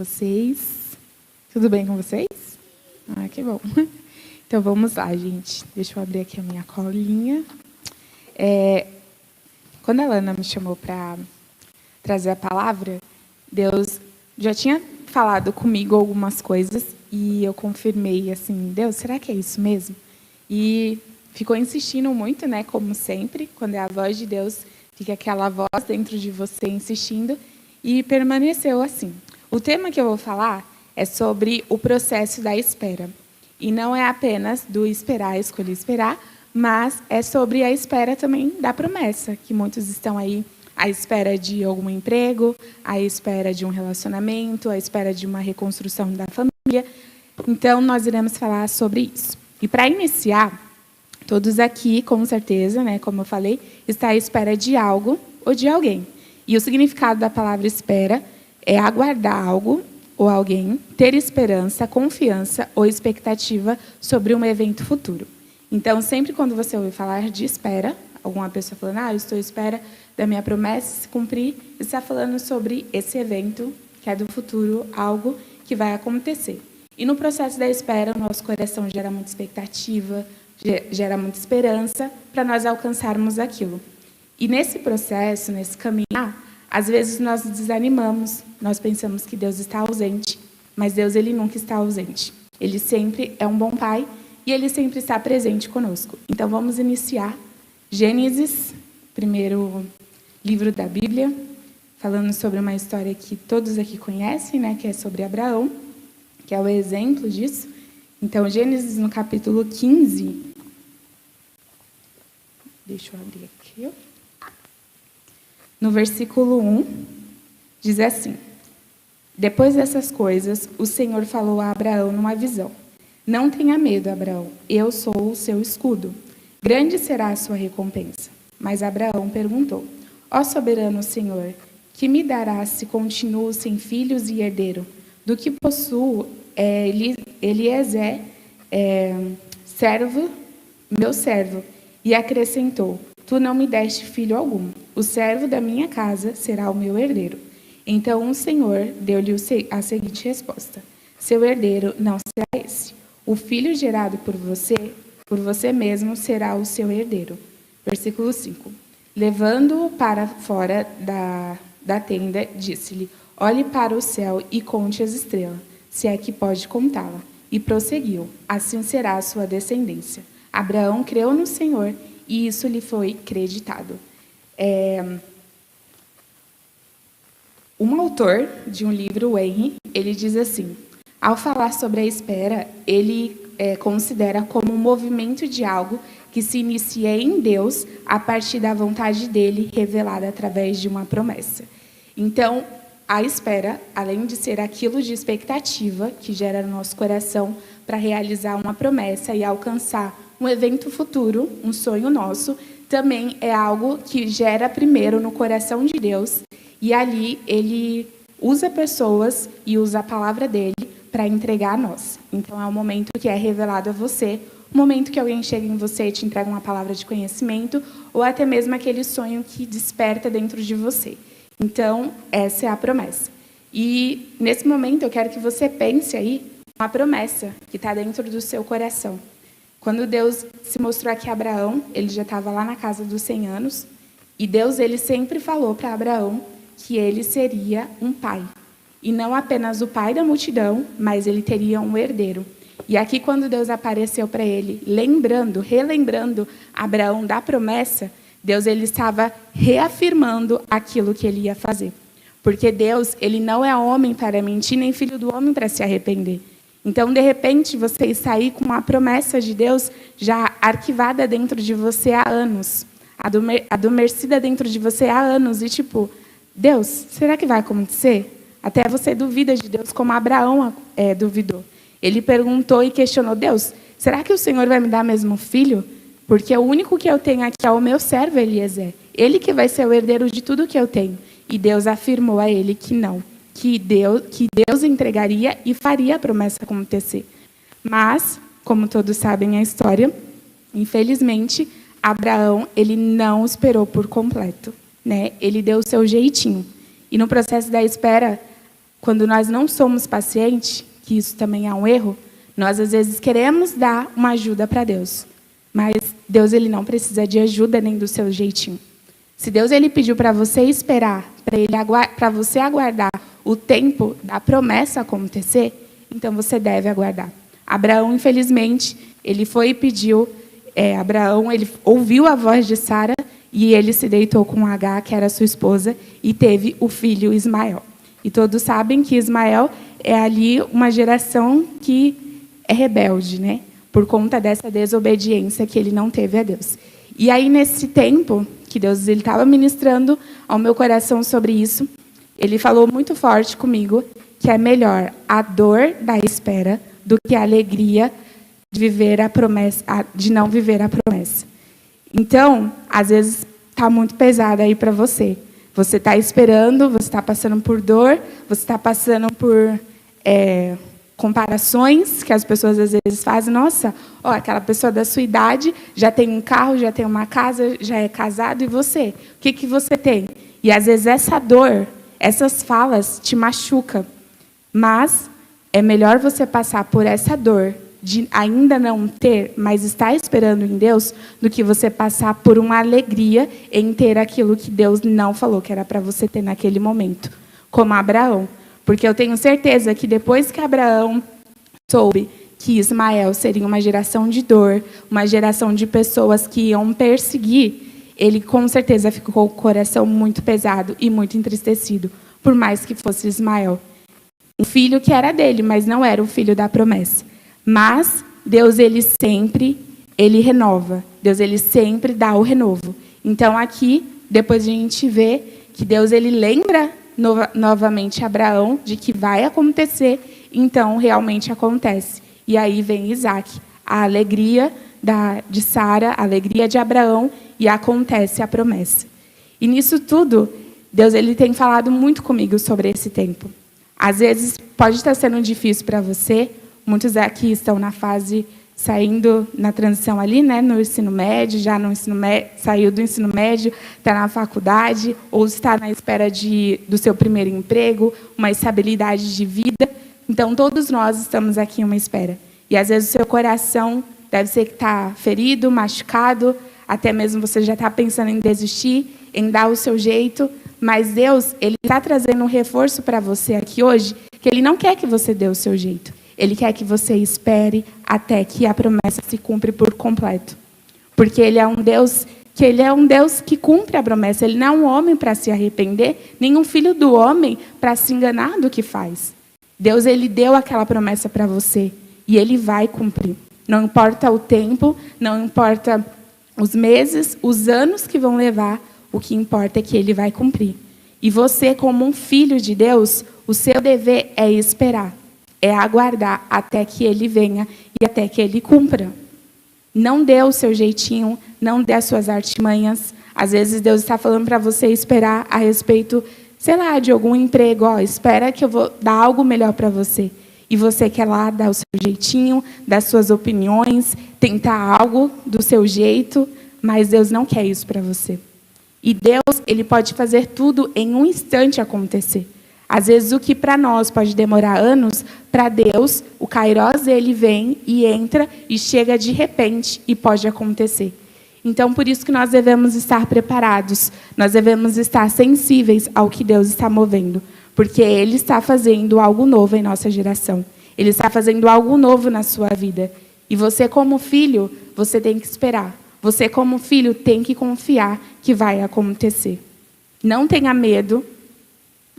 vocês? Tudo bem com vocês? Ah, que bom. Então, vamos lá, gente. Deixa eu abrir aqui a minha colinha. Quando a Lana me chamou para trazer a palavra, Deus já tinha falado comigo algumas coisas e eu confirmei, assim, Deus, será que é isso mesmo? E ficou insistindo muito, né, como sempre, quando é a voz de Deus, fica aquela voz dentro de você insistindo, e permaneceu assim. O tema que eu vou falar é sobre o processo da espera. E não é apenas do esperar, escolher esperar, mas é sobre a espera também da promessa, que muitos estão aí à espera de algum emprego, à espera de um relacionamento, à espera de uma reconstrução da família. Então, nós iremos falar sobre isso. E para iniciar, todos aqui, com certeza, né, como eu falei, está à espera de algo ou de alguém. E o significado da palavra espera é aguardar algo ou alguém, ter esperança, confiança ou expectativa sobre um evento futuro. Então, sempre quando você ouvir falar de espera, alguma pessoa falando, eu estou à espera da minha promessa se cumprir, está falando sobre esse evento, que é do futuro, algo que vai acontecer. E no processo da espera, o nosso coração gera muita expectativa, gera muita esperança para nós alcançarmos aquilo. E nesse processo, nesse caminhar, às vezes nós desanimamos, nós pensamos que Deus está ausente, mas Deus ele nunca está ausente. Ele sempre é um bom Pai e Ele sempre está presente conosco. Então vamos iniciar Gênesis, primeiro livro da Bíblia, falando sobre uma história que todos aqui conhecem, né, que é sobre Abraão, que é o exemplo disso. Então, Gênesis no capítulo 15, deixa eu abrir aqui, no versículo 1, diz assim: Depois dessas coisas, o Senhor falou a Abraão numa visão. Não tenha medo, Abraão, eu sou o seu escudo. Grande será a sua recompensa. Mas Abraão perguntou: Ó soberano Senhor, que me darás se continuo sem filhos e herdeiro? Do que possuo, Eliezer, meu servo. E acrescentou: Tu não me deste filho algum. O servo da minha casa será o meu herdeiro. Então o Senhor deu-lhe a seguinte resposta: Seu herdeiro não será esse. O filho gerado por você mesmo, será o seu herdeiro. Versículo 5. Levando-o para fora da tenda, disse-lhe: Olhe para o céu e conte as estrelas, se é que pode contá-la. E prosseguiu: Assim será a sua descendência. Abraão creu no Senhor e isso lhe foi creditado. Um autor de um livro, Henry, ele diz assim: ao falar sobre a espera, ele considera como um movimento de algo que se inicia em Deus a partir da vontade dele revelada através de uma promessa. Então, a espera, além de ser aquilo de expectativa que gera no nosso coração para realizar uma promessa e alcançar um evento futuro, um sonho nosso, também é algo que gera primeiro no coração de Deus, e ali ele usa pessoas e usa a palavra dele para entregar a nós. Então, é um momento que é revelado a você, um momento que alguém chega em você e te entrega uma palavra de conhecimento, ou até mesmo aquele sonho que desperta dentro de você. Então, essa é a promessa. E, nesse momento, eu quero que você pense aí uma promessa que está dentro do seu coração. Quando Deus se mostrou aqui a Abraão, ele já estava lá na casa dos 100 anos, e Deus ele sempre falou para Abraão que ele seria um pai. E não apenas o pai da multidão, mas ele teria um herdeiro. E aqui, quando Deus apareceu para ele, relembrando Abraão da promessa, Deus ele estava reafirmando aquilo que ele ia fazer. Porque Deus ele não é homem para mentir, nem filho do homem para se arrepender. Então, de repente, você está aí com uma promessa de Deus já arquivada dentro de você há anos. Adormecida dentro de você há anos. E tipo, Deus, será que vai acontecer? Até você duvida de Deus, como Abraão duvidou. Ele perguntou e questionou: Deus, será que o Senhor vai me dar mesmo filho? Porque o único que eu tenho aqui é o meu servo Eliezer. Ele que vai ser o herdeiro de tudo que eu tenho. E Deus afirmou a ele que não. Que Deus entregaria e faria a promessa acontecer. Mas, como todos sabem a história, infelizmente, Abraão ele não esperou por completo. Né? Ele deu o seu jeitinho. E no processo da espera, quando nós não somos pacientes, que isso também é um erro, nós às vezes queremos dar uma ajuda para Deus. Mas Deus ele não precisa de ajuda nem do seu jeitinho. Se Deus ele pediu para você esperar, para você aguardar o tempo da promessa acontecer, então você deve aguardar. Abraão, infelizmente, ele foi e pediu, Abraão ele ouviu a voz de Sara e ele se deitou com Agar, que era sua esposa, e teve o filho Ismael. E todos sabem que Ismael é ali uma geração que é rebelde, né? Por conta dessa desobediência que ele não teve a Deus. E aí, nesse tempo que Deus estava ministrando ao meu coração sobre isso, ele falou muito forte comigo que é melhor a dor da espera do que a alegria de viver a promessa, de não viver a promessa. Então, às vezes está muito pesado aí para você. Você está esperando, você está passando por dor, você está passando por comparações que as pessoas às vezes fazem. Nossa, aquela pessoa da sua idade já tem um carro, já tem uma casa, já é casado, e você? O que você tem? E às vezes essa dor, essas falas te machucam. Mas é melhor você passar por essa dor de ainda não ter, mas estar esperando em Deus, do que você passar por uma alegria em ter aquilo que Deus não falou que era para você ter naquele momento, como Abraão. Porque eu tenho certeza que depois que Abraão soube que Ismael seria uma geração de dor, uma geração de pessoas que iam perseguir, ele com certeza ficou com o coração muito pesado e muito entristecido, por mais que fosse Ismael. Um filho que era dele, mas não era o filho da promessa. Mas Deus, ele sempre renova. Deus, ele sempre dá o renovo. Então, aqui, depois a gente vê que Deus, ele lembra novamente Abraão de que vai acontecer, então realmente acontece. E aí vem Isaac, a alegria de Sara, a alegria de Abraão, e acontece a promessa. E nisso tudo, Deus ele tem falado muito comigo sobre esse tempo. Às vezes pode estar sendo difícil para você, muitos aqui estão na fase, saindo na transição ali, né, no ensino médio, já no ensino médio, saiu do ensino médio, está na faculdade, ou está na espera do seu primeiro emprego, uma estabilidade de vida. Então, todos nós estamos aqui em uma espera. E, às vezes, o seu coração deve ser que está ferido, machucado, até mesmo você já está pensando em desistir, em dar o seu jeito, mas Deus ele está trazendo um reforço para você aqui hoje, que Ele não quer que você dê o seu jeito. Ele quer que você espere até que a promessa se cumpra por completo. Porque Ele é um Deus que cumpre a promessa. Ele não é um homem para se arrepender, nem um filho do homem para se enganar do que faz. Deus, ele deu aquela promessa para você e Ele vai cumprir. Não importa o tempo, não importa os meses, os anos que vão levar, o que importa é que Ele vai cumprir. E você, como um filho de Deus, o seu dever é esperar. É aguardar até que Ele venha e até que Ele cumpra. Não dê o seu jeitinho, não dê as suas artimanhas. Às vezes Deus está falando para você esperar a respeito, sei lá, de algum emprego. Espera que eu vou dar algo melhor para você. E você quer lá dar o seu jeitinho, dar suas opiniões, tentar algo do seu jeito, mas Deus não quer isso para você. E Deus, ele pode fazer tudo em um instante acontecer. Às vezes, o que para nós pode demorar anos, para Deus, o Kairos, ele vem e entra e chega de repente e pode acontecer. Então, por isso que nós devemos estar preparados, nós devemos estar sensíveis ao que Deus está movendo, porque Ele está fazendo algo novo em nossa geração. Ele está fazendo algo novo na sua vida. E você, como filho, você tem que esperar. Você, como filho, tem que confiar que vai acontecer. Não tenha medo.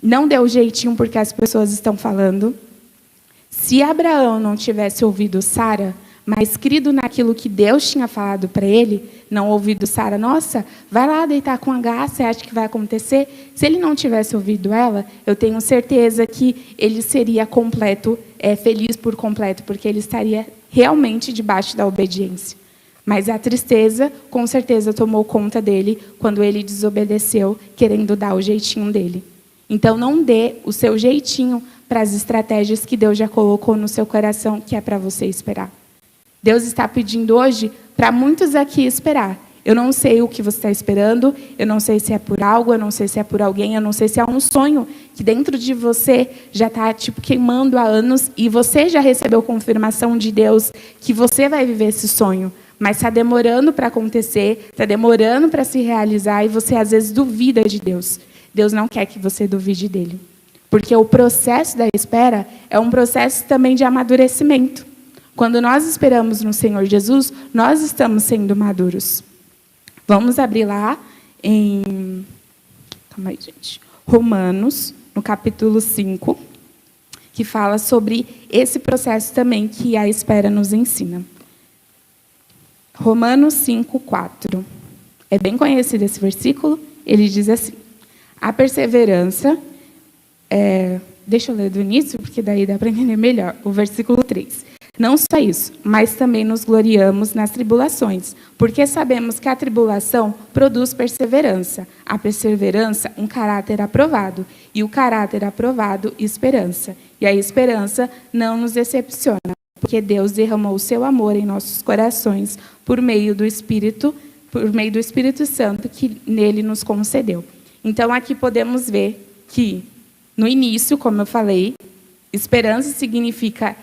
Não dê o jeitinho porque as pessoas estão falando. Se Abraão não tivesse ouvido Sara, mas crido naquilo que Deus tinha falado para ele, não ouvido Sara, nossa, vai lá deitar com Agar, você acha que vai acontecer? Se ele não tivesse ouvido ela, eu tenho certeza que ele seria completo, feliz por completo, porque ele estaria realmente debaixo da obediência. Mas a tristeza, com certeza, tomou conta dele quando ele desobedeceu, querendo dar o jeitinho dele. Então, não dê o seu jeitinho para as estratégias que Deus já colocou no seu coração, que é para você esperar. Deus está pedindo hoje para muitos aqui esperar. Eu não sei o que você está esperando, eu não sei se é por algo, eu não sei se é por alguém, eu não sei se é um sonho que dentro de você já está queimando há anos e você já recebeu confirmação de Deus que você vai viver esse sonho, mas está demorando para acontecer, está demorando para se realizar e você às vezes duvida de Deus. Deus não quer que você duvide dele, porque o processo da espera é um processo também de amadurecimento. Quando nós esperamos no Senhor Jesus, nós estamos sendo maduros. Vamos abrir lá em Romanos, no capítulo 5, que fala sobre esse processo também que a espera nos ensina. Romanos 5, 4. É bem conhecido esse versículo. Ele diz assim: a perseverança... deixa eu ler do início, porque daí dá para entender melhor. O versículo 3. Não só isso, mas também nos gloriamos nas tribulações, porque sabemos que a tribulação produz perseverança. A perseverança, um caráter aprovado. E o caráter aprovado, esperança. E a esperança não nos decepciona, porque Deus derramou o seu amor em nossos corações por meio do Espírito Santo que nele nos concedeu. Então, aqui podemos ver que, no início, como eu falei, esperança significa...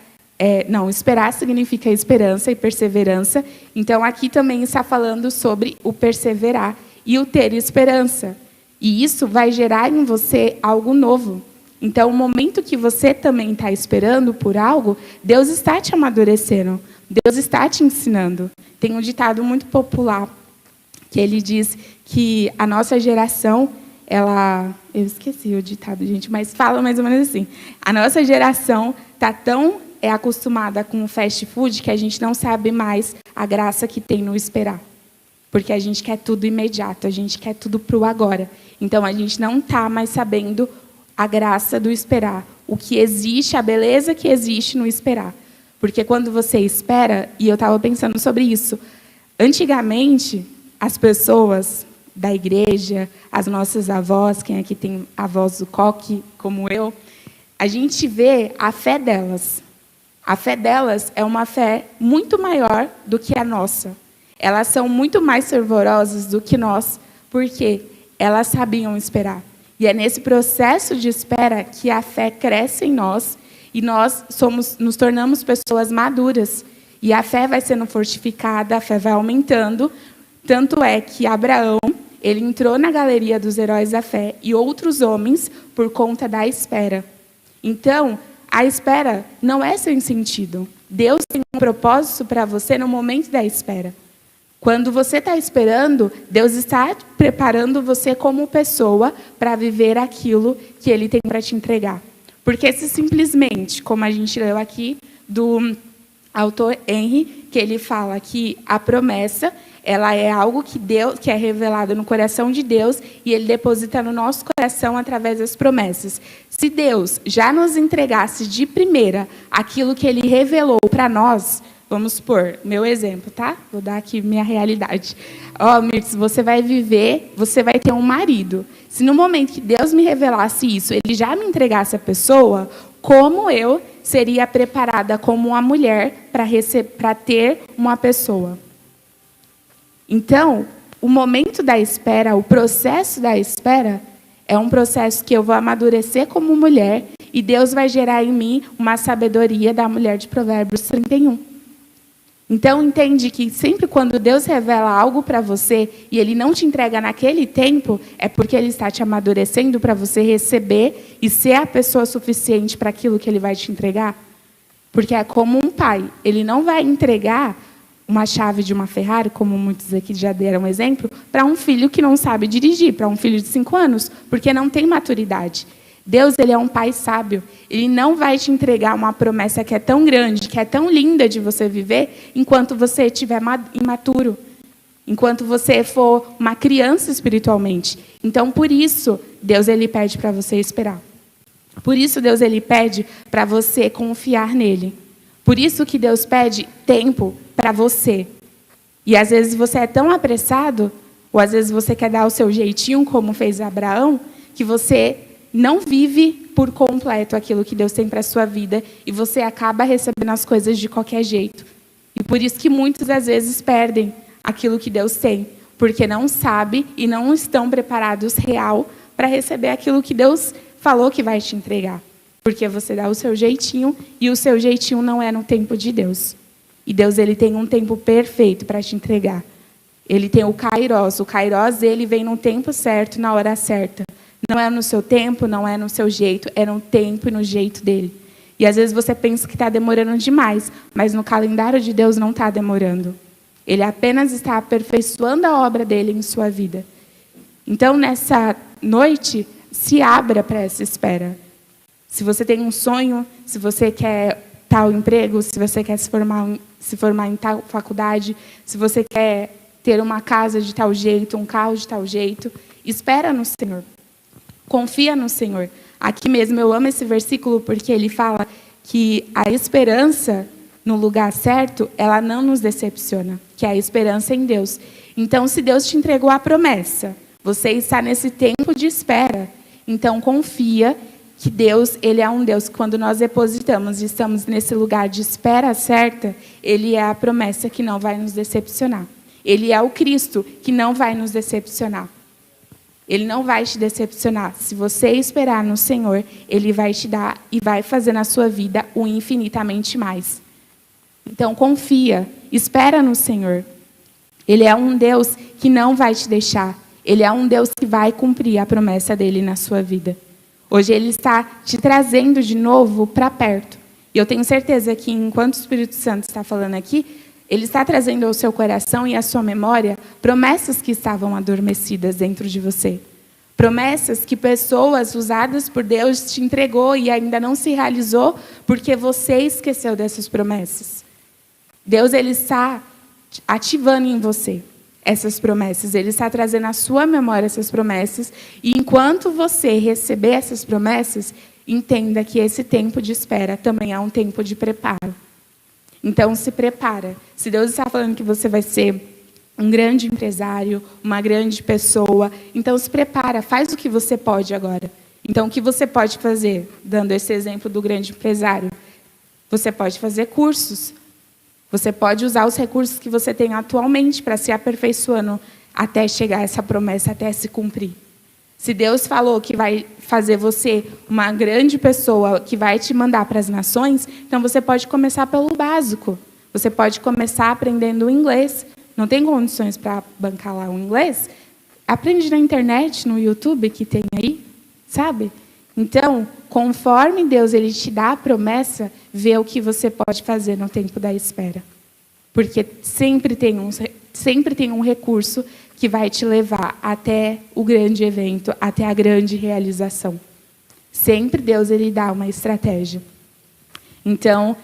esperar significa esperança e perseverança. Então, aqui também está falando sobre o perseverar e o ter esperança. E isso vai gerar em você algo novo. Então, o momento que você também está esperando por algo, Deus está te amadurecendo. Deus está te ensinando. Tem um ditado muito popular, que ele diz que a nossa geração... Eu esqueci o ditado, gente, mas fala mais ou menos assim. A nossa geração está tão acostumada com o fast food que a gente não sabe mais a graça que tem no esperar. Porque a gente quer tudo imediato, a gente quer tudo para o agora. Então, a gente não está mais sabendo a graça do esperar. O que existe, a beleza que existe no esperar. Porque quando você espera, e eu estava pensando sobre isso, antigamente, as pessoas... da igreja, as nossas avós, quem aqui tem avós do coque, como eu, a gente vê a fé delas. A fé delas é uma fé muito maior do que a nossa. Elas são muito mais fervorosas do que nós, porque elas sabiam esperar. E é nesse processo de espera que a fé cresce em nós e nós nos tornamos pessoas maduras. E a fé vai sendo fortificada, a fé vai aumentando. Tanto é que Abraão, ele entrou na galeria dos heróis da fé e outros homens por conta da espera. Então, a espera não é sem sentido. Deus tem um propósito para você no momento da espera. Quando você está esperando, Deus está preparando você como pessoa para viver aquilo que Ele tem para te entregar. Porque se simplesmente, como a gente leu aqui, do autor Henry, que ele fala que a promessa... ela é algo que é revelado no coração de Deus e Ele deposita no nosso coração através das promessas. Se Deus já nos entregasse de primeira aquilo que Ele revelou para nós, vamos supor, meu exemplo, tá? Vou dar aqui minha realidade. Mirtz, você vai viver, você vai ter um marido. Se no momento que Deus me revelasse isso, Ele já me entregasse a pessoa, como eu seria preparada como uma mulher para ter uma pessoa? Então, o momento da espera, o processo da espera, é um processo que eu vou amadurecer como mulher e Deus vai gerar em mim uma sabedoria da mulher de Provérbios 31. Então, entende que sempre quando Deus revela algo para você e Ele não te entrega naquele tempo, é porque Ele está te amadurecendo para você receber e ser a pessoa suficiente para aquilo que Ele vai te entregar. Porque é como um pai, Ele não vai entregar uma chave de uma Ferrari, como muitos aqui já deram exemplo, para um filho que não sabe dirigir, para um filho de 5 anos, porque não tem maturidade. Deus, Ele é um pai sábio. Ele não vai te entregar uma promessa que é tão grande, que é tão linda de você viver, enquanto você estiver imaturo, enquanto você for uma criança espiritualmente. Então, por isso, Deus, Ele pede para você esperar. Por isso, Deus, Ele pede para você confiar nele. Por isso que Deus pede tempo para você. E às vezes você é tão apressado, ou às vezes você quer dar o seu jeitinho, como fez Abraão, que você não vive por completo aquilo que Deus tem para a sua vida e você acaba recebendo as coisas de qualquer jeito. E por isso que muitos às vezes perdem aquilo que Deus tem, porque não sabem e não estão preparados real para receber aquilo que Deus falou que vai te entregar. Porque você dá o seu jeitinho e o seu jeitinho não é no tempo de Deus. E Deus, ele tem um tempo perfeito para te entregar. Ele tem o Kairos. O Kairos, ele vem no tempo certo, na hora certa. Não é no seu tempo, não é no seu jeito, é no tempo e no jeito dele. E às vezes você pensa que está demorando demais, mas no calendário de Deus não está demorando. Ele apenas está aperfeiçoando a obra dele em sua vida. Então, nessa noite, se abra para essa espera. Se você tem um sonho, se você quer tal emprego, se você quer se formar em tal faculdade, se você quer ter uma casa de tal jeito, um carro de tal jeito, espera no Senhor. Confia no Senhor. Aqui mesmo eu amo esse versículo porque ele fala que a esperança no lugar certo, ela não nos decepciona, que é a esperança em Deus. Então, se Deus te entregou a promessa, você está nesse tempo de espera, então confia que Deus, ele é um Deus que quando nós depositamos e estamos nesse lugar de espera certa, ele é a promessa que não vai nos decepcionar. Ele é o Cristo que não vai nos decepcionar. Ele não vai te decepcionar. Se você esperar no Senhor, ele vai te dar e vai fazer na sua vida o infinitamente mais. Então, confia, espera no Senhor. Ele é um Deus que não vai te deixar. Ele é um Deus que vai cumprir a promessa dele na sua vida. Hoje ele está te trazendo de novo para perto. E eu tenho certeza que enquanto o Espírito Santo está falando aqui, ele está trazendo ao seu coração e à sua memória promessas que estavam adormecidas dentro de você. Promessas que pessoas usadas por Deus te entregou e ainda não se realizou porque você esqueceu dessas promessas. Deus, ele está ativando em você essas promessas. Ele está trazendo à sua memória essas promessas. E enquanto você receber essas promessas, entenda que esse tempo de espera também é um tempo de preparo. Então, se prepara. Se Deus está falando que você vai ser um grande empresário, uma grande pessoa, então se prepara, faz o que você pode agora. Então, o que você pode fazer? Dando esse exemplo do grande empresário. Você pode fazer cursos. Você pode usar os recursos que você tem atualmente para se aperfeiçoando até chegar a essa promessa, até se cumprir. Se Deus falou que vai fazer você uma grande pessoa, que vai te mandar para as nações, então você pode começar pelo básico. Você pode começar aprendendo o inglês. Não tem condições para bancar lá o inglês? Aprende na internet, no YouTube que tem aí, sabe? Então, conforme Deus ele te dá a promessa, vê o que você pode fazer no tempo da espera. Porque sempre tem um recurso que vai te levar até o grande evento, até a grande realização. Sempre Deus ele dá uma estratégia. Então,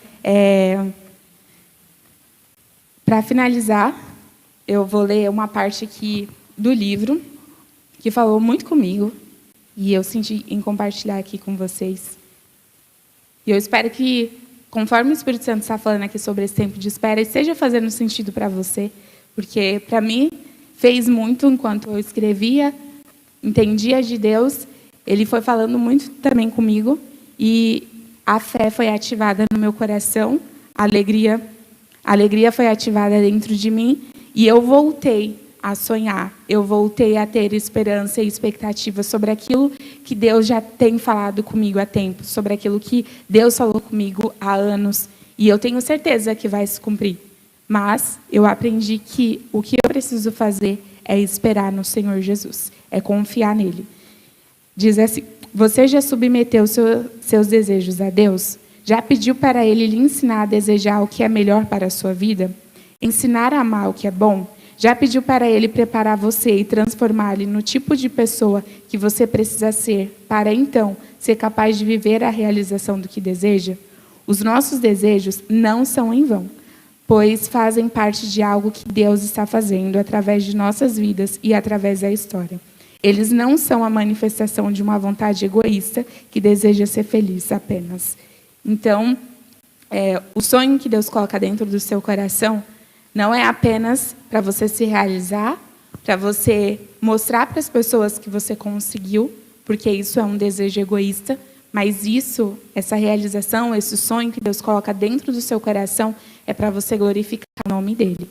para finalizar, eu vou ler uma parte aqui do livro que falou muito comigo e eu senti em compartilhar aqui com vocês. E eu espero que, conforme o Espírito Santo está falando aqui sobre esse tempo de espera, esteja fazendo sentido para você, porque para mim fez muito enquanto eu escrevia, entendia de Deus. Ele foi falando muito também comigo e a fé foi ativada no meu coração, a alegria foi ativada dentro de mim e eu voltei a sonhar, eu voltei a ter esperança e expectativa sobre aquilo que Deus já tem falado comigo há tempo, sobre aquilo que Deus falou comigo há anos, e eu tenho certeza que vai se cumprir. Mas eu aprendi que o que eu preciso fazer é esperar no Senhor Jesus, é confiar nele. Diz assim: você já submeteu seus desejos a Deus? Já pediu para ele lhe ensinar a desejar o que é melhor para a sua vida? Ensinar a amar o que é bom? Já pediu para ele preparar você e transformar-lhe no tipo de pessoa que você precisa ser, para então ser capaz de viver a realização do que deseja? Os nossos desejos não são em vão, pois fazem parte de algo que Deus está fazendo através de nossas vidas e através da história. Eles não são a manifestação de uma vontade egoísta que deseja ser feliz apenas. Então, o sonho que Deus coloca dentro do seu coração não é apenas para você se realizar, para você mostrar para as pessoas que você conseguiu, porque isso é um desejo egoísta, mas isso, essa realização, esse sonho que Deus coloca dentro do seu coração é para você glorificar o nome dele.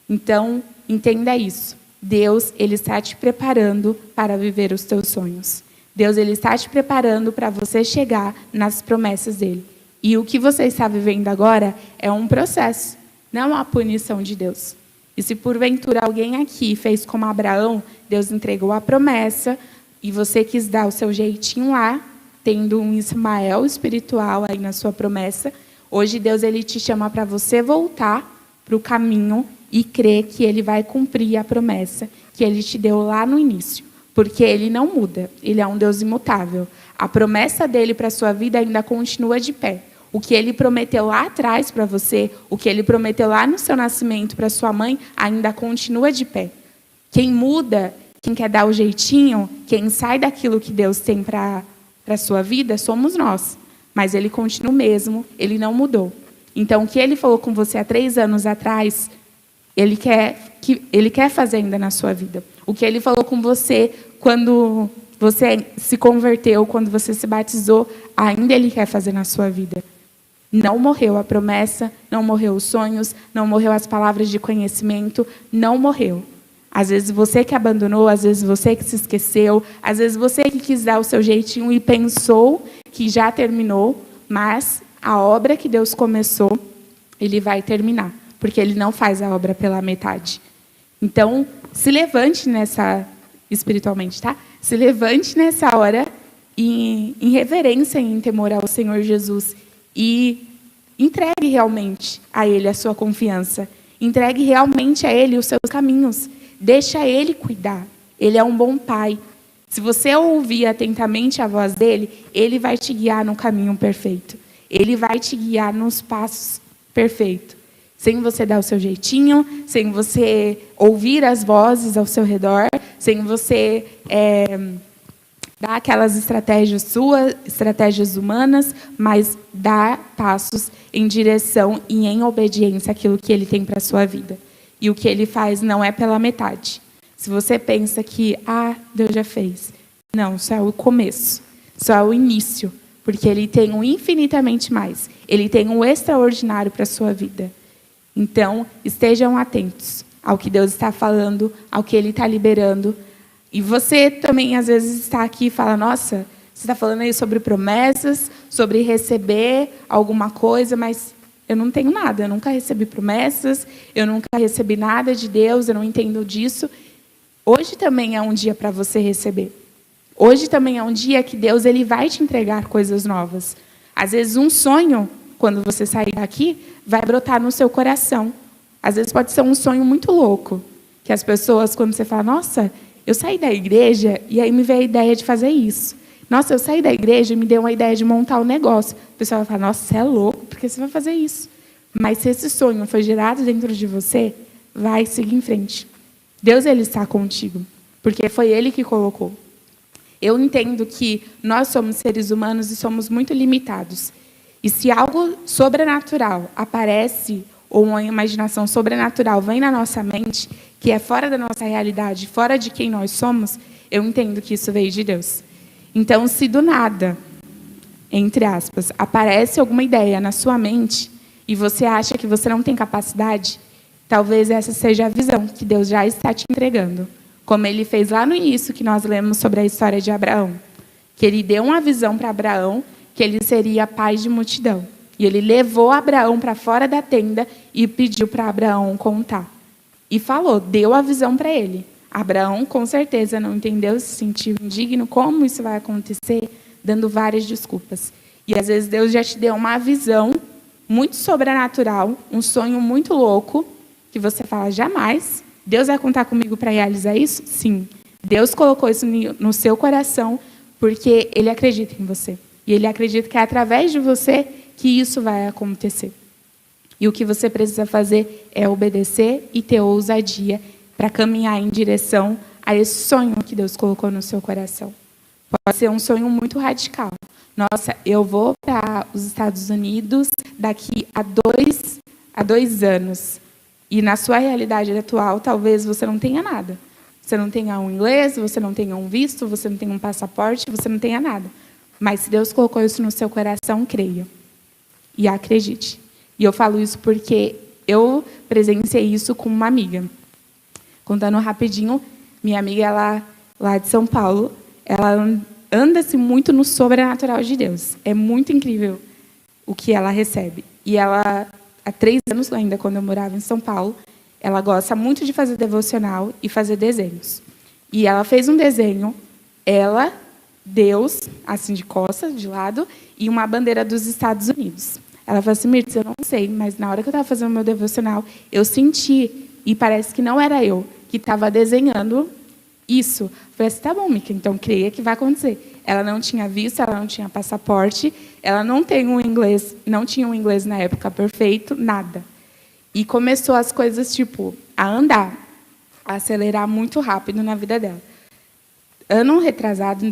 Então, entenda isso. Deus, ele está te preparando para viver os teus sonhos. Deus ele está te preparando para você chegar nas promessas dele. E o que você está vivendo agora é um processo, não uma punição de Deus. E se porventura alguém aqui fez como Abraão, Deus entregou a promessa e você quis dar o seu jeitinho lá, tendo um Ismael espiritual aí na sua promessa, hoje Deus ele te chama para você voltar para o caminho e crer que ele vai cumprir a promessa que ele te deu lá no início. Porque ele não muda, ele é um Deus imutável. A promessa dele para a sua vida ainda continua de pé. O que ele prometeu lá atrás para você, o que ele prometeu lá no seu nascimento para sua mãe, ainda continua de pé. Quem muda, quem quer dar o jeitinho, quem sai daquilo que Deus tem para a sua vida, somos nós. Mas ele continua o mesmo, ele não mudou. Então, o que ele falou com você há 3 anos atrás, ele quer fazer ainda na sua vida. O que ele falou com você quando você se converteu, quando você se batizou, ainda ele quer fazer na sua vida. Não morreu a promessa, não morreu os sonhos, não morreu as palavras de conhecimento, não morreu. Às vezes você que abandonou, às vezes você que se esqueceu, às vezes você que quis dar o seu jeitinho e pensou que já terminou, mas a obra que Deus começou, ele vai terminar, porque ele não faz a obra pela metade. Então, se levante espiritualmente, tá? Se levante nessa hora em reverência e em temor ao Senhor Jesus e entregue realmente a Ele a sua confiança. Entregue realmente a Ele os seus caminhos. Deixa Ele cuidar. Ele é um bom Pai. Se você ouvir atentamente a voz dEle, Ele vai te guiar no caminho perfeito. Ele vai te guiar nos passos perfeitos. Sem você dar o seu jeitinho, sem você ouvir as vozes ao seu redor, sem você dar aquelas estratégias suas, estratégias humanas, mas dar passos em direção e em obediência àquilo que Ele tem para a sua vida. E o que Ele faz não é pela metade. Se você pensa que, Deus já fez. Não, só é o começo, só é o início, porque Ele tem um infinitamente mais. Ele tem um extraordinário para a sua vida. Então, estejam atentos ao que Deus está falando, ao que Ele está liberando. E você também, às vezes, está aqui e fala, nossa, você está falando aí sobre promessas, sobre receber alguma coisa, mas eu não tenho nada, eu nunca recebi promessas, eu nunca recebi nada de Deus, eu não entendo disso. Hoje também é um dia para você receber. Hoje também é um dia que Deus ele vai te entregar coisas novas. Às vezes, um sonho, quando você sair daqui, vai brotar no seu coração. Às vezes pode ser um sonho muito louco, que as pessoas, quando você fala, nossa, eu saí da igreja e aí me veio a ideia de fazer isso. Nossa, eu saí da igreja e me deu uma ideia de montar um negócio. O pessoal vai falar, nossa, você é louco, por que você vai fazer isso? Mas se esse sonho foi gerado dentro de você, vai seguir em frente. Deus ele está contigo, porque foi Ele que colocou. Eu entendo que nós somos seres humanos e somos muito limitados. E se algo sobrenatural aparece, ou uma imaginação sobrenatural vem na nossa mente, que é fora da nossa realidade, fora de quem nós somos, eu entendo que isso veio de Deus. Então, se do nada, entre aspas, aparece alguma ideia na sua mente, e você acha que você não tem capacidade, talvez essa seja a visão que Deus já está te entregando. Como Ele fez lá no início, que nós lemos sobre a história de Abraão. Que Ele deu uma visão para Abraão, que ele seria pai de multidão. E Ele levou Abraão para fora da tenda e pediu para Abraão contar. E falou, deu a visão para ele. Abraão, com certeza, não entendeu, se sentiu indigno. Como isso vai acontecer? Dando várias desculpas. E, às vezes, Deus já te deu uma visão muito sobrenatural, um sonho muito louco, que você fala, jamais. Deus vai contar comigo para realizar isso? Sim. Deus colocou isso no seu coração porque Ele acredita em você. E Ele acredita que é através de você que isso vai acontecer. E o que você precisa fazer é obedecer e ter ousadia para caminhar em direção a esse sonho que Deus colocou no seu coração. Pode ser um sonho muito radical. Nossa, eu vou para os Estados Unidos daqui a dois anos. E na sua realidade atual, talvez você não tenha nada. Você não tenha um inglês, você não tenha um visto, você não tenha um passaporte, você não tenha nada. Mas se Deus colocou isso no seu coração, creia. E acredite. E eu falo isso porque eu presenciei isso com uma amiga. Contando rapidinho, minha amiga, ela lá de São Paulo, ela anda-se muito no sobrenatural de Deus. É muito incrível o que ela recebe. E ela, há 3 anos ainda, quando eu morava em São Paulo, ela gosta muito de fazer devocional e fazer desenhos. E ela fez um desenho, ela, Deus, assim de costas, de lado, e uma bandeira dos Estados Unidos. Ela falou assim, Mirtz, eu não sei, mas na hora que eu estava fazendo o meu devocional, eu senti, e parece que não era eu, que estava desenhando isso. Eu falei assim, tá bom, Mica, então creia que vai acontecer. Ela não tinha visto, ela não tinha passaporte, ela não tinha um inglês na época perfeito, nada. E começou as coisas, tipo, a andar, a acelerar muito rápido na vida dela. Ano retrasado,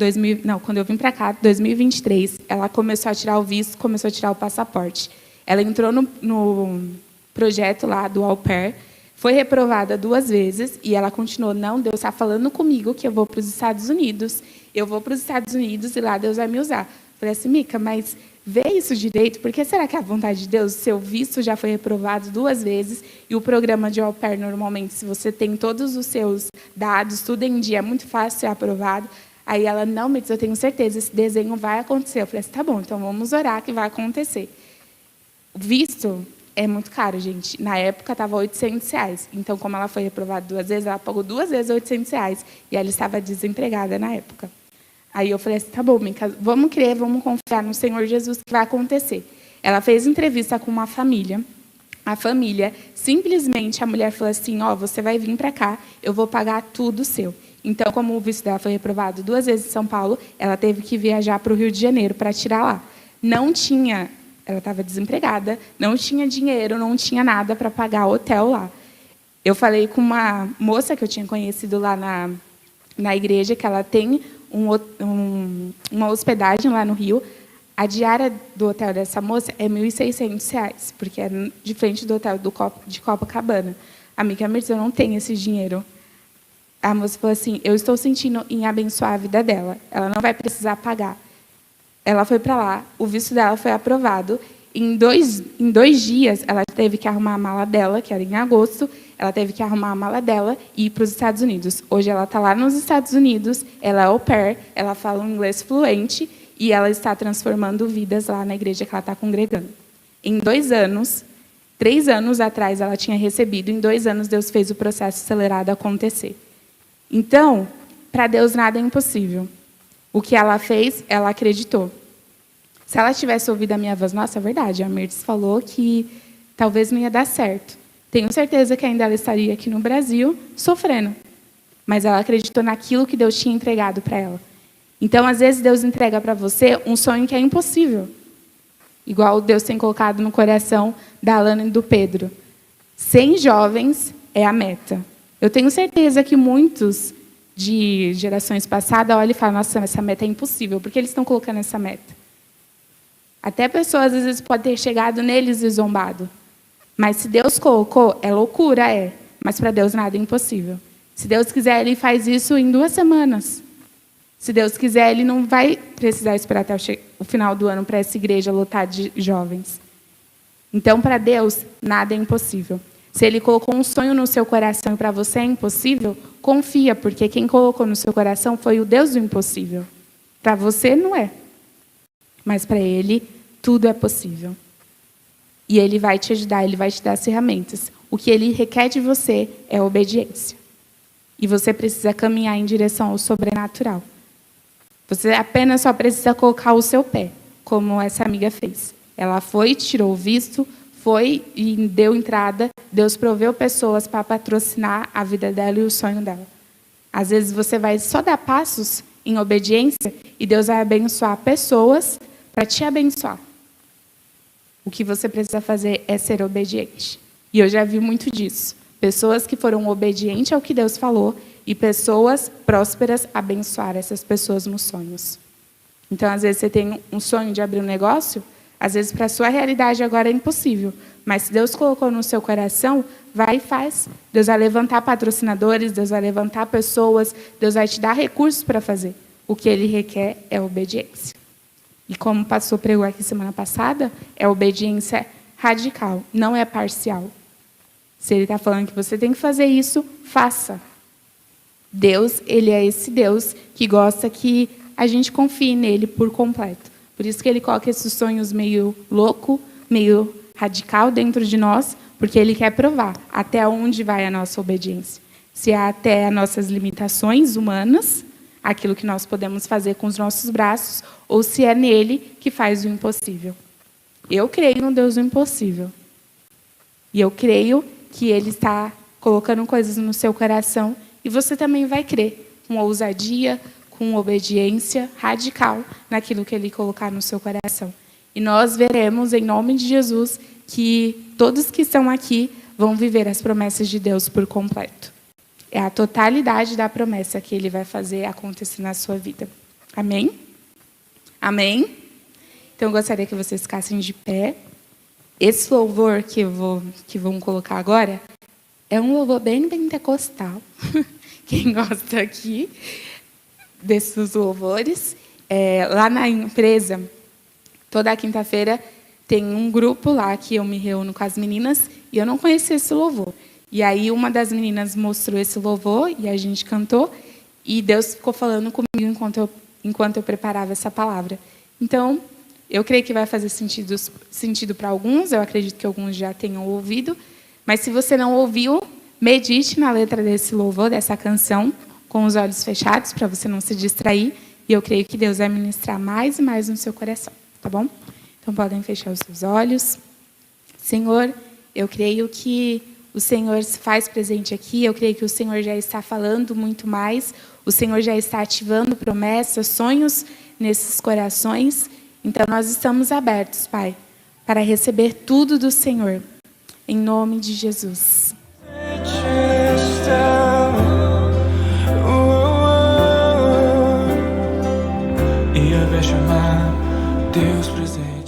quando eu vim para cá, 2023, ela começou a tirar o visto, começou a tirar o passaporte. Ela entrou no projeto lá do Au Pair, foi reprovada 2 vezes, e ela continuou, não, Deus está falando comigo que eu vou para os Estados Unidos, eu vou para os Estados Unidos e lá Deus vai me usar. Falei assim, Mica, mas vê isso direito, porque será que é a vontade de Deus? Seu visto já foi reprovado 2 vezes, e o programa de Au Pair, normalmente, se você tem todos os seus dados, tudo em dia, é muito fácil ser aprovado. Aí ela, não, Mirtz, eu tenho certeza, esse desenho vai acontecer. Eu falei assim, tá bom, então vamos orar que vai acontecer. O visto é muito caro, gente. Na época, estava R$800. Então, como ela foi reprovada 2 vezes, ela pagou 2 vezes R$800. E ela estava desempregada na época. Aí eu falei assim, tá bom, Mica, vamos crer, vamos confiar no Senhor Jesus que vai acontecer. Ela fez entrevista com uma família. A família, simplesmente, a mulher falou assim, você vai vir para cá, eu vou pagar tudo seu. Então, como o visto dela foi reprovado 2 vezes em São Paulo, ela teve que viajar para o Rio de Janeiro para tirar lá. Ela estava desempregada, não tinha dinheiro, não tinha nada para pagar hotel lá. Eu falei com uma moça que eu tinha conhecido lá na igreja, que ela tem uma hospedagem lá no Rio. A diária do hotel dessa moça é R$1.600, porque é de frente do hotel de Copacabana. Amiga Mirtz, eu não tenho esse dinheiro. A moça falou assim, eu estou sentindo em abençoar a vida dela. Ela não vai precisar pagar. Ela foi para lá, o visto dela foi aprovado. Em dois dias, ela teve que arrumar a mala dela, que era em agosto, ela teve que arrumar a mala dela e ir para os Estados Unidos. Hoje ela está lá nos Estados Unidos, ela é au pair, ela fala um inglês fluente e ela está transformando vidas lá na igreja que ela está congregando. Em 2 anos, 3 anos atrás ela tinha recebido, em 2 anos Deus fez o processo acelerado acontecer. Então, para Deus nada é impossível. O que ela fez, ela acreditou. Se ela tivesse ouvido a minha voz, nossa, é verdade, a Mirtz falou que talvez não ia dar certo. Tenho certeza que ainda ela estaria aqui no Brasil, sofrendo. Mas ela acreditou naquilo que Deus tinha entregado para ela. Então, às vezes, Deus entrega para você um sonho que é impossível. Igual Deus tem colocado no coração da Alana e do Pedro. 100 jovens é a meta. Eu tenho certeza que muitos de gerações passadas olham e falam, nossa, essa meta é impossível. Por que eles estão colocando essa meta? Até pessoas, às vezes, podem ter chegado neles e zombado. Mas se Deus colocou, é loucura, é. Mas para Deus nada é impossível. Se Deus quiser, Ele faz isso em 2 semanas. Se Deus quiser, Ele não vai precisar esperar até o final do ano para essa igreja lotar de jovens. Então, para Deus, nada é impossível. Se Ele colocou um sonho no seu coração e para você é impossível, confia, porque quem colocou no seu coração foi o Deus do impossível. Para você, não é. Mas para Ele, tudo é possível. E Ele vai te ajudar, Ele vai te dar as ferramentas. O que Ele requer de você é obediência. E você precisa caminhar em direção ao sobrenatural. Você apenas só precisa colocar o seu pé, como essa amiga fez. Ela foi, tirou o visto, foi e deu entrada. Deus proveu pessoas para patrocinar a vida dela e o sonho dela. Às vezes você vai só dar passos em obediência e Deus vai abençoar pessoas para te abençoar. O que você precisa fazer é ser obediente. E eu já vi muito disso. Pessoas que foram obedientes ao que Deus falou e pessoas prósperas abençoar essas pessoas nos sonhos. Então, às vezes, você tem um sonho de abrir um negócio, às vezes, para a sua realidade agora é impossível. Mas se Deus colocou no seu coração, vai e faz. Deus vai levantar patrocinadores, Deus vai levantar pessoas, Deus vai te dar recursos para fazer. O que Ele requer é obediência. E como o pastor pregou aqui semana passada, é obediência radical, não é parcial. Se Ele está falando que você tem que fazer isso, faça. Deus, Ele é esse Deus que gosta que a gente confie nele por completo. Por isso que ele coloca esses sonhos meio louco, meio radical dentro de nós, porque ele quer provar até onde vai a nossa obediência. Se é até as nossas limitações humanas, aquilo que nós podemos fazer com os nossos braços, ou se é nele que faz o impossível. Eu creio no Deus do impossível. E eu creio que ele está colocando coisas no seu coração, e você também vai crer, com ousadia, com obediência radical naquilo que ele colocar no seu coração. E nós veremos, em nome de Jesus, que todos que estão aqui vão viver as promessas de Deus por completo. É a totalidade da promessa que ele vai fazer acontecer na sua vida. Amém? Amém? Então, eu gostaria que vocês ficassem de pé. Esse louvor que vamos colocar agora é um louvor bem pentecostal. Quem gosta aqui desses louvores. Lá na empresa, toda quinta-feira, tem um grupo lá que eu me reúno com as meninas e eu não conhecia esse louvor. E aí uma das meninas mostrou esse louvor e a gente cantou e Deus ficou falando comigo enquanto eu preparava essa palavra. Então, eu creio que vai fazer sentido para alguns, eu acredito que alguns já tenham ouvido, mas se você não ouviu, medite na letra desse louvor, dessa canção, com os olhos fechados, para você não se distrair, e eu creio que Deus vai ministrar mais e mais no seu coração, tá bom? Então, podem fechar os seus olhos. Senhor, eu creio que o Senhor se faz presente aqui, eu creio que o Senhor já está falando muito mais, o Senhor já está ativando promessas, sonhos nesses corações. Então, nós estamos abertos, Pai, para receber tudo do Senhor, em nome de Jesus. E eu vejo chamar Deus presente.